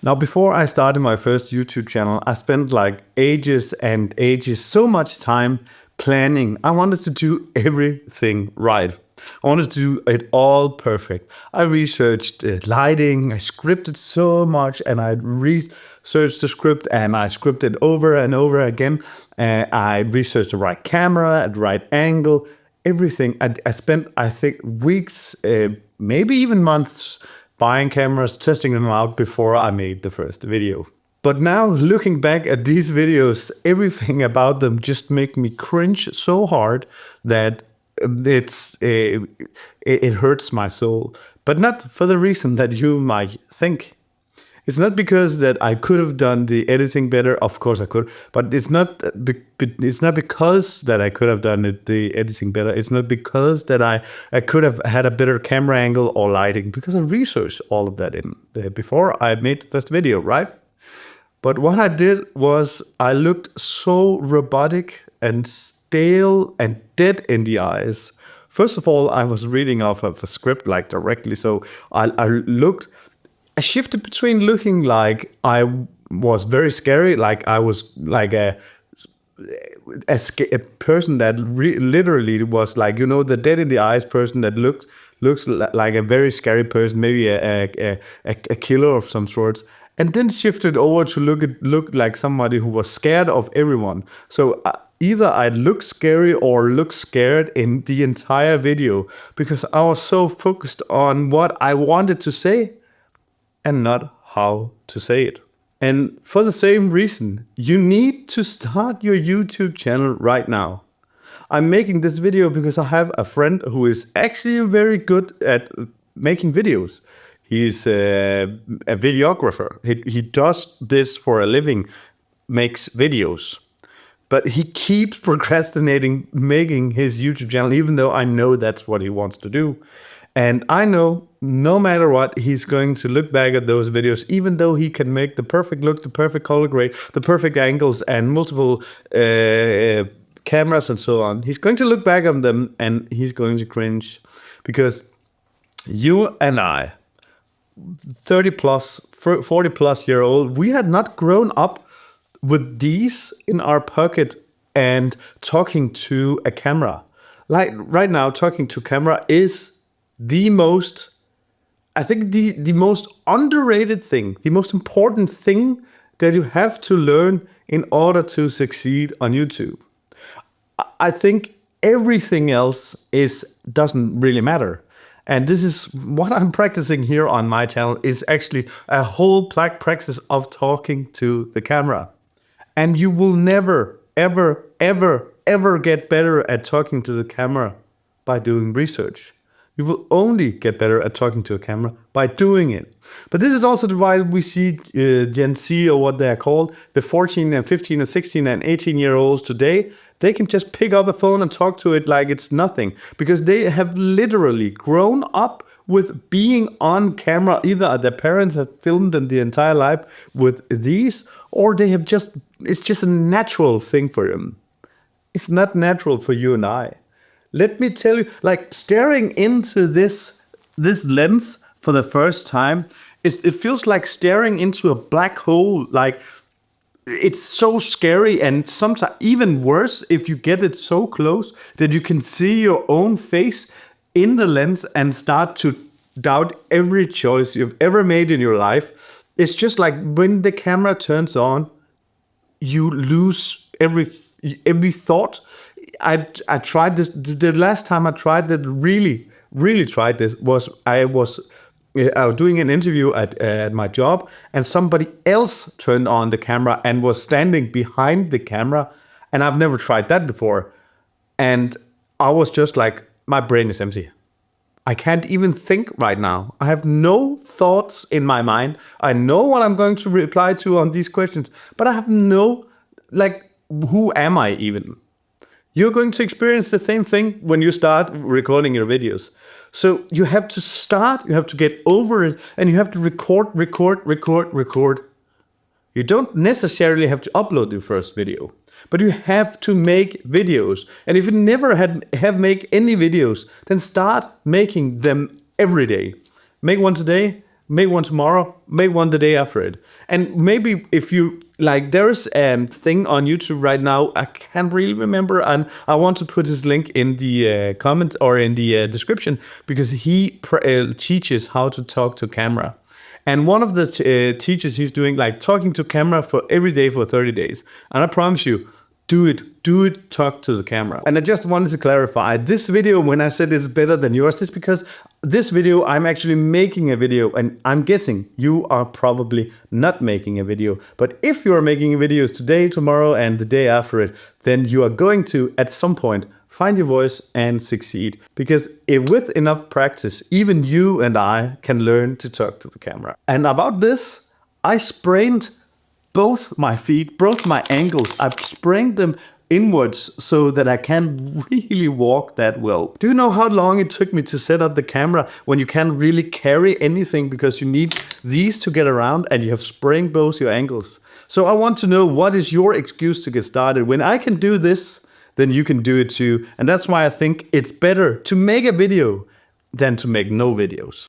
Now, before I started my first YouTube channel, I spent like ages and ages, so much time planning. I wanted to do everything right. I wanted to do it all perfect. I researched lighting, I scripted so much, and I researched the script and I scripted over and over again. I researched the right camera at the right angle, everything. I spent, I think, weeks, maybe even months buying cameras, testing them out before I made the first video. But now looking back at these videos, everything about them just make me cringe so hard that it hurts my soul. But not for the reason that you might think. It's not because that I could have done the editing better. Of course I could, but it's not because that I could have done the editing better. It's not because that I could have had a better camera angle or lighting, because I researched all of that in before I made the first video, right? But what I did was I looked so robotic and stale and dead in the eyes. First of all, I was reading off of a script like directly, so I shifted between looking like I was very scary, like I was like a person that literally was like, you know, the dead in the eyes person that looks like a very scary person, maybe a killer of some sorts, and then shifted over to look like somebody who was scared of everyone. So either I look scary or look scared in the entire video, because I was so focused on what I wanted to say and not how to say it. And for the same reason, you need to start your YouTube channel right now. I'm making this video because I have a friend who is actually very good at making videos. He's a videographer. He does this for a living, makes videos. But he keeps procrastinating making his YouTube channel, even though I know that's what he wants to do. And I know no matter what, he's going to look back at those videos, even though he can make the perfect look, the perfect color grade, the perfect angles, and multiple cameras and so on. He's going to look back on them and he's going to cringe, because you and I, 30 plus, 40 plus year old, we had not grown up with these in our pocket and talking to a camera. Like right now, talking to camera is the most, I think the most underrated thing, the most important thing that you have to learn in order to succeed on YouTube. I think everything else doesn't really matter. And this is what I'm practicing here on my channel, is actually a whole practice of talking to the camera. And you will never, ever, ever, ever get better at talking to the camera by doing research. You will only get better at talking to a camera by doing it. But this is also why we see Gen Z, or what they are called, the 14 and 15 and 16 and 18-year-olds today. They can just pick up a phone and talk to it like it's nothing, because they have literally grown up with being on camera. Either their parents have filmed them the entire life with these, or they have it's just a natural thing for them. It's not natural for you and I. Let me tell you, like staring into this lens for the first time, it feels like staring into a black hole. Like, it's so scary, and sometimes even worse if you get it so close that you can see your own face in the lens and start to doubt every choice you've ever made in your life. It's just like when the camera turns on, you lose every thought. I tried this. The last time I tried that, really tried this, was I was doing an interview at my job, and somebody else turned on the camera and was standing behind the camera, and I've never tried that before. And I was just like, my brain is empty. I can't even think right now. I have no thoughts in my mind. I know what I'm going to reply to on these questions, but I have no, like, who am I even? You're going to experience the same thing when you start recording your videos. So you have to start, you have to get over it, and you have to record. You don't necessarily have to upload your first video, but you have to make videos. And if you never have make any videos, then start making them every day. Make one today, make one tomorrow, make one the day after it. And maybe if you like, there's a thing on YouTube right now, I can't really remember, and I want to put his link in the comment or in the description, because he teaches how to talk to camera. And one of the teachers, he's doing like talking to camera for every day for 30 days. And I promise you, do it, talk to the camera. And I just wanted to clarify, this video, when I said it's better than yours, is because this video, I'm actually making a video, and I'm guessing you are probably not making a video. But if you are making videos today, tomorrow, and the day after it, then you are going to, at some point, find your voice and succeed. Because if with enough practice, even you and I can learn to talk to the camera. And about this, I sprained both my feet, both my ankles. I've sprained them inwards so that I can't really walk that well. Do you know how long it took me to set up the camera when you can't really carry anything because you need these to get around and you have sprained both your ankles? So I want to know, what is your excuse to get started? When I can do this, then you can do it too. And that's why I think it's better to make a video than to make no videos.